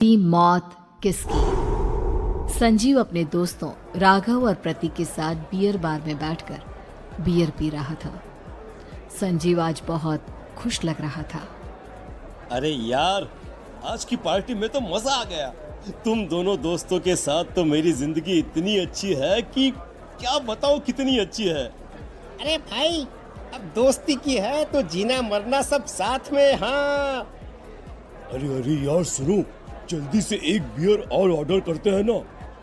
की मौत किसकी। संजीव अपने दोस्तों राघव और प्रतीक के साथ बियर बार में बैठकर बियर पी रहा था। संजीव आज बहुत खुश लग रहा था। अरे यार, आज की पार्टी में तो मजा आ गया। तुम दोनों दोस्तों के साथ तो मेरी जिंदगी इतनी अच्छी है कि क्या बताओ कितनी अच्छी है। अरे भाई, अब दोस्ती की है तो जीना मरना सब साथ में। हाँ, अरे अरे यार सुनो, जल्दी से एक बियर और ऑर्डर करते हैं ना,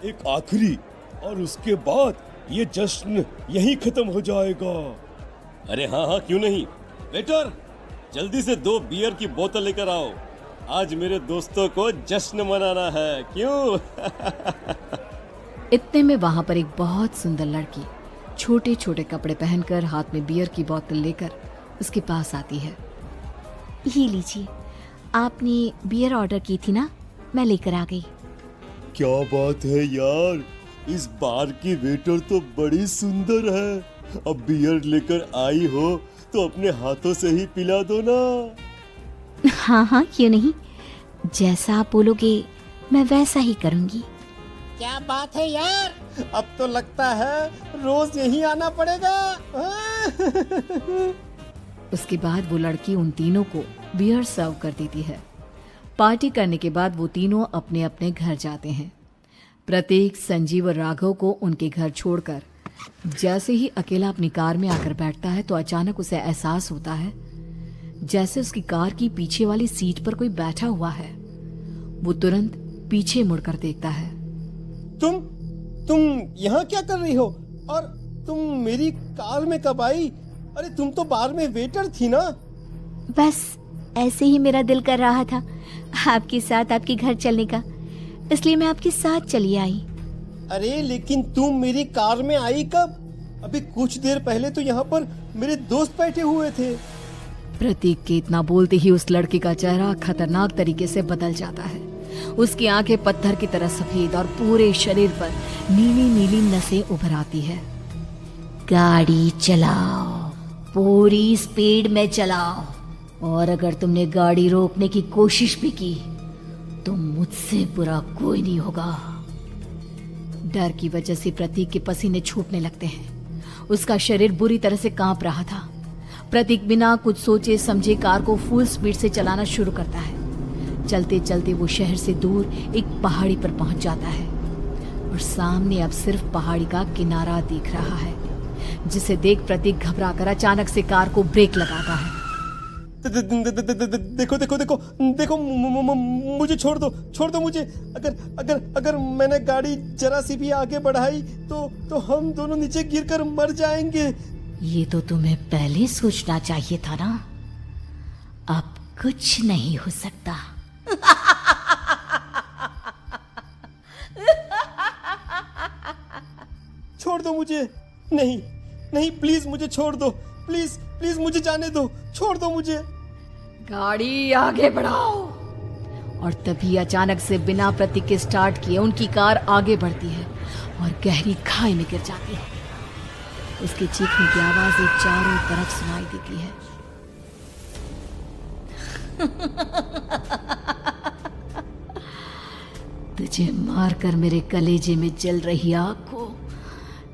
एक आखिरी, और उसके बाद ये जश्न यहीं खत्म हो जाएगा। अरे हाँ हाँ, क्यों नहीं। वेटर, जल्दी से 2 बियर की बोतल लेकर आओ। आज मेरे दोस्तों को जश्न मनाना है, क्यों? इतने में वहां पर एक बहुत सुंदर लड़की छोटे छोटे कपड़े पहनकर हाथ में बियर की बोतल लेकर उसके पास आती है। ये लीजिए, आपने बियर ऑर्डर की थी ना, मैं लेकर आ गई। क्या बात है यार, इस बार की वेटर तो बड़ी सुंदर है। अब बियर लेकर आई हो तो अपने हाथों से ही पिला दो ना। हाँ हाँ, क्यों नहीं, जैसा आप बोलोगे मैं वैसा ही करूँगी। क्या बात है यार, अब तो लगता है रोज यहीं आना पड़ेगा। उसके बाद वो लड़की उन तीनों को बियर सर्व कर देती है। पार्टी करने के बाद वो तीनों अपने अपने घर जाते हैं। प्रतीक, संजीव और राघव को उनके घर छोड़कर जैसे ही अकेला अपनी कार में आकर बैठता है तो अचानक उसे एहसास होता है जैसे उसकी कार की पीछे वाली सीट पर कोई बैठा हुआ है। वो तुरंत पीछे मुड़कर देखता है। तुम यहाँ क्या कर रही हो? और तुम मेरी कार में कब आई? अरे तुम तो बार में वेटर थी ना। बस ऐसे ही मेरा दिल कर रहा था आपके साथ आपके घर चलने का, इसलिए मैं आपके साथ चली आई। अरे लेकिन तुम मेरी कार में आई कब? अभी कुछ देर पहले तो यहाँ पर मेरे दोस्त बैठे हुए थे। प्रतीक के इतना बोलते ही उस लड़के का चेहरा खतरनाक तरीके से बदल जाता है। उसकी आंखें पत्थर की तरह सफेद और पूरे शरीर पर नीली नीली नसें उभर आती है। गाड़ी चलाओ, पूरी स्पीड में चलाओ, और अगर तुमने गाड़ी रोकने की कोशिश भी की तो मुझसे बुरा कोई नहीं होगा। डर की वजह से प्रतीक के पसीने छूटने लगते हैं। उसका शरीर बुरी तरह से कांप रहा था। प्रतीक बिना कुछ सोचे समझे कार को फुल स्पीड से चलाना शुरू करता है। चलते चलते वो शहर से दूर एक पहाड़ी पर पहुंच जाता है और सामने अब सिर्फ पहाड़ी का किनारा दिख रहा है, जिसे देख प्रतीक घबराकर अचानक से कार को ब्रेक लगाता है। देखो देखो देखो देखो, मुझे छोड़ दो मुझे। अगर मैंने गाड़ी जरा सी भी आगे बढ़ाई तो हम दोनों नीचे गिरकर मर जाएंगे। ये तो तुम्हें पहले सोचना चाहिए था ना। अब कुछ नहीं हो सकता। छोड़ दो मुझे। नहीं नहीं, प्लीज मुझे छोड़ दो। प्लीज प्लीज मुझे जाने दो, छोड़ दो मुझे। गाड़ी आगे बढ़ाओ। और तभी अचानक से बिना प्रतीक के स्टार्ट किए उनकी कार आगे बढ़ती है और गहरी खाई में गिर जाती है। उसके चीखने की आवाज एक चारों तरफ सुनाई देती है। तुझे मारकर मेरे कलेजे में जल रही आग को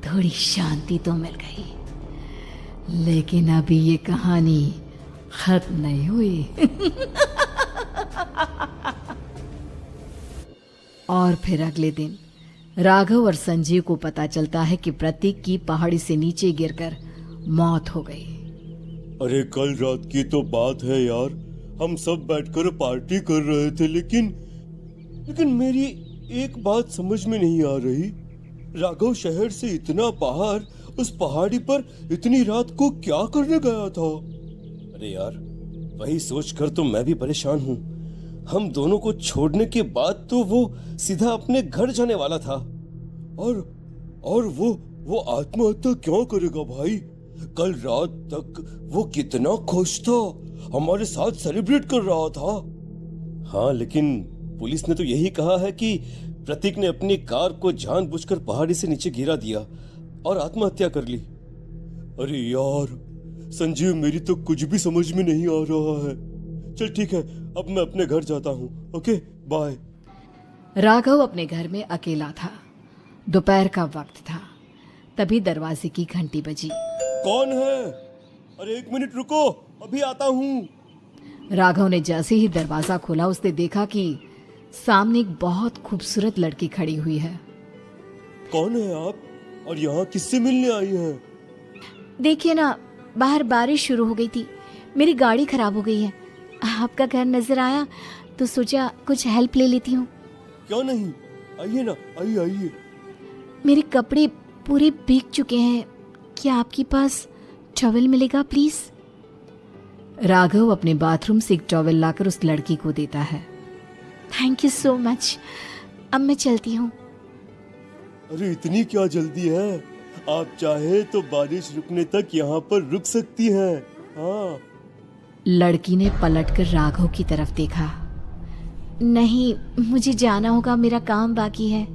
थोड़ी शांति तो मिल गई, लेकिन अभी ये कहानी खत्म नहीं हुई। और फिर अगले दिन राघव और संजीव को पता चलता है कि प्रतीक की पहाड़ी से नीचे गिरकर मौत हो गई। अरे कल रात की तो बात है यार, हम सब बैठकर पार्टी कर रहे थे, लेकिन मेरी एक बात समझ में नहीं आ रही। राघव शहर से इतना बाहर उस पहाड़ी पर इतनी रात को क्या करने गया था? अरे यार, वही सोचकर तो मैं भी परेशान हूँ। हम दोनों को छोड़ने के बाद तो वो सीधा अपने घर जाने वाला था, और वो आत्महत्या क्यों करेगा भाई? कल रात तक वो कितना खुश था, हमारे साथ सेलिब्रेट कर रहा था। हाँ, लेकिन पुलिस ने तो यही कहा है कि प्रतीक ने अपनी कार को जानबूझकर पहाड़ी से नीचे गिरा दिया और आत्महत्या कर ली। अरे यार संजीव, मेरी तो कुछ भी समझ में नहीं आ रहा है। चल ठीक है, अब मैं अपने घर जाता हूँ। Okay, bye. राघव अपने घर में अकेला था। दोपहर का वक्त था। तभी दरवाजे की घंटी बजी। कौन है? अरे 1 मिनट रुको, अभी आता हूँ। राघव ने जैसे ही दरवाजा खोला उसने देखा कि सामने एक बहुत खूबसूरत लड़की खड़ी हुई है। कौन है आप और यहाँ किससे मिलने आई हैं? देखिए ना, बाहर बारिश शुरू हो गई थी, मेरी गाड़ी खराब हो गई है। आपका घर नजर आया तो सोचा कुछ हेल्प ले लेती हूँ। क्यों नहीं, आइए ना, आइए आइए। मेरे कपड़े पूरे भीग चुके हैं, क्या आपके पास टॉवेल मिलेगा प्लीज? राघव अपने बाथरूम से एक टॉवेल लाकर उस लड़की को देता है। थैंक यू सो मच, अब मैं चलती हूँ। अरे इतनी क्या जल्दी है? आप चाहे तो बारिश रुकने तक यहाँ पर रुक सकती हैं। हाँ। लड़की ने पलटकर राघव की तरफ देखा। नहीं, मुझे जाना होगा, मेरा काम बाकी है।